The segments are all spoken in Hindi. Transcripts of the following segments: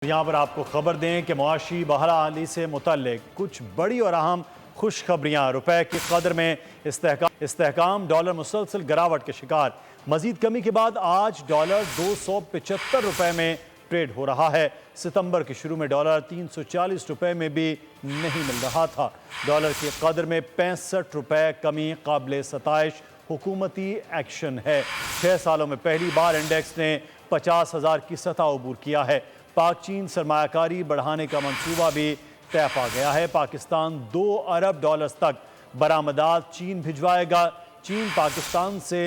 यहाँ पर आपको खबर दें कि मुआशी बहरहाली से मुतल्लिक कुछ बड़ी और अहम खुशखबरियाँ। रुपए की कदर में इस्तेहकाम, डॉलर मुसलसल गिरावट के शिकार। मजीद कमी के बाद आज डॉलर 275 रुपए में ट्रेड हो रहा है। सितंबर के शुरू में डॉलर 340 रुपए में भी नहीं मिल रहा था। डॉलर की कदर में 65 रुपए कमी काबिल सताइश हुकूमती एक्शन है। 6 सालों में पहली बार इंडेक्स ने 50,000 की सतह अबूर किया है। पाक चीन सरमायाकारी बढ़ाने का मंसूबा भी तय पा गया है। पाकिस्तान 2 अरब डॉलर्स तक बरामदात चीन भिजवाएगा। चीन पाकिस्तान से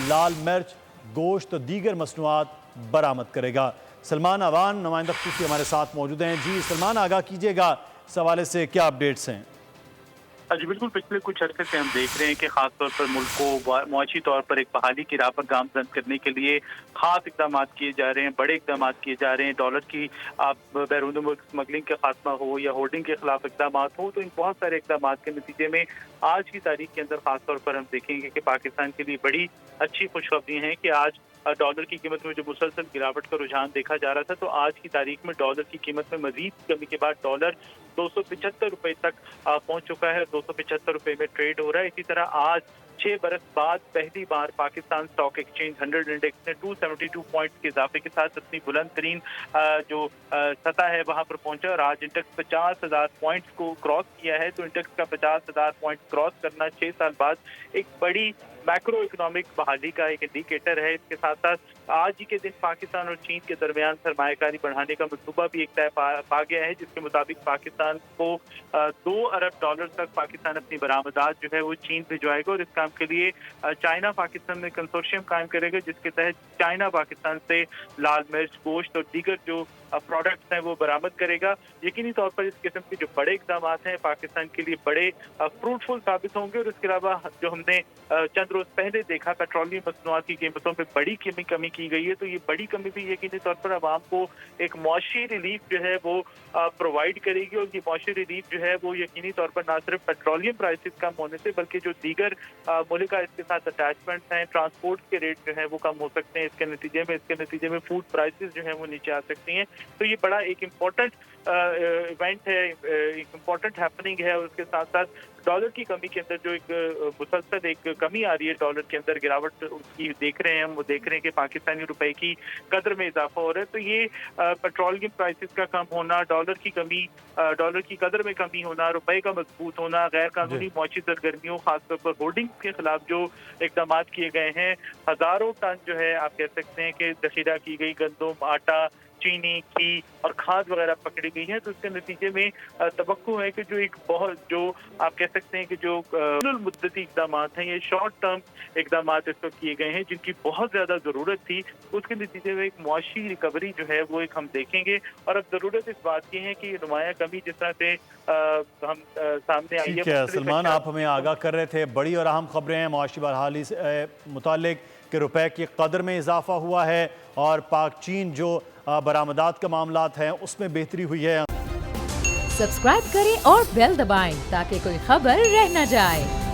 लाल मिर्च, गोश्त और दीगर मसनूआत बरामद करेगा। सलमान अवान नुमाइंदा खुसूसी हमारे साथ मौजूद हैं। जी सलमान, आगाह कीजिएगा, इस हवाले से क्या अपडेट्स हैं? जी बिल्कुल, पिछले कुछ अर्से से हम देख रहे हैं कि खासतौर पर मुल्क को मुआशी तौर पर एक बहाली की राह पर गामजन करने के लिए खास इकदाम किए जा रहे हैं, बड़े इकदाम किए जा रहे हैं। डॉलर की बैरून मुल्क स्मगलिंग का खात्मा हो या होर्डिंग के खिलाफ इकदाम हो, तो इन बहुत सारे इकदाम के नतीजे में आज की तारीख के अंदर खासतौर पर हम देखेंगे कि पाकिस्तान के लिए बड़ी अच्छी खुशखबरी है कि आज डॉलर की कीमत में जो मुसलसल गिरावट का रुझान देखा जा रहा था, तो आज की तारीख में डॉलर की कीमत में मजीद कमी के बाद डॉलर 275 रुपए तक पहुंच चुका है। 275 रुपए में ट्रेड हो रहा है। इसी तरह आज 6 बरस बाद पहली बार पाकिस्तान स्टॉक एक्सचेंज 100 इंडेक्स ने 272 पॉइंट्स के इजाफे के साथ अपनी बुलंद तरीन जो सतह है वहां पर पहुंचा और आज इंडेक्स 50,000 पॉइंट्स को क्रॉस किया है। तो इंडेक्स का 50,000 पॉइंट क्रॉस करना 6 साल बाद एक बड़ी मैक्रो इकोनॉमिक बहाली का एक इंडिकेटर है। इसके साथ साथ आज ही के दिन पाकिस्तान और चीन के दरमियान सरमायाकारी बढ़ाने का मंसूबा भी एक तय पा गया है, जिसके मुताबिक पाकिस्तान को 2 अरब डॉलर तक पाकिस्तान अपनी बरामदात जो है वो चीन भिजवाएगा और इस काम के लिए चाइना पाकिस्तान में कंसोर्शियम कायम करेगा, जिसके तहत चाइना पाकिस्तान से लाल मिर्च, गोश्त और दीगर जो प्रोडक्ट्स हैं वो बरामद करेगा। यकीनी तौर पर इस किस्म के जो बड़े इकदाम हैं पाकिस्तान के लिए बड़े फ्रूटफुल साबित होंगे। और इसके अलावा जो हमने चंद रोज पहले देखा, पेट्रोलियम मसनूआत की कीमतों में बड़ी कमी की गई है, तो ये बड़ी कमी भी यकीनी तौर पर आवाम को एक मौशी रिलीफ जो है वो प्रोवाइड करेगी। और ये मौशी रिलीफ जो है वो यकीनी तौर पर ना सिर्फ पेट्रोलियम प्राइसेस कम होने से, बल्कि जो दीगर मुल्क का इसके साथ अटैचमेंट हैं, ट्रांसपोर्ट के रेट जो है वो कम हो सकते हैं। इसके नतीजे में फूड प्राइसेस जो है वो नीचे आ सकती हैं। तो ये बड़ा एक इम्पोर्टेंट इवेंट है, एक इम्पोर्टेंट हैपनिंग है। और उसके साथ साथ डॉलर की कमी के अंदर जो एक मुसलसल एक कमी आ रही है, डॉलर के अंदर गिरावट उसकी देख रहे हैं हम, वो देख रहे हैं कि पाकिस्तानी रुपए की कदर में इजाफा हो रहा है। तो ये पेट्रोलियम प्राइसेस का कम होना, डॉलर की कदर में कमी होना, रुपए का मजबूत होना, गैर कानूनी मौची सरगर्मियों खासतौर पर होर्डिंग के खिलाफ जो इकदाम किए गए हैं, हजारों टन जो है आप कह सकते हैं कि जखीरा की गई गंदम, आटा, चीनी, घी और खाद वगैरह पकड़ी गई है। तो इसके नतीजे में तवक्को है कि जो एक बहुत जो आप कह सकते हैं कि जो मुद्दती इकदाम हैं, ये शॉर्ट टर्म इकदाम इस वक्त किए गए हैं, जिनकी बहुत ज्यादा जरूरत थी। उसके नतीजे में एक मुआशी रिकवरी जो है वो एक हम देखेंगे। और अब जरूरत इस बात की है कि नुमाया कमी जिस तरह से हम सामने आई है। सलमान, आप हमें आगाह कर रहे थे, बड़ी और अहम खबरें हैं मुआशी बहाली से मुतालिक कि रुपए की कदर में इजाफा हुआ है और पाक चीन जो बरामदात का मामलात हैं उसमें बेहतरी हुई है। सब्सक्राइब करें और बेल दबाएं ताकि कोई खबर रह न जाए।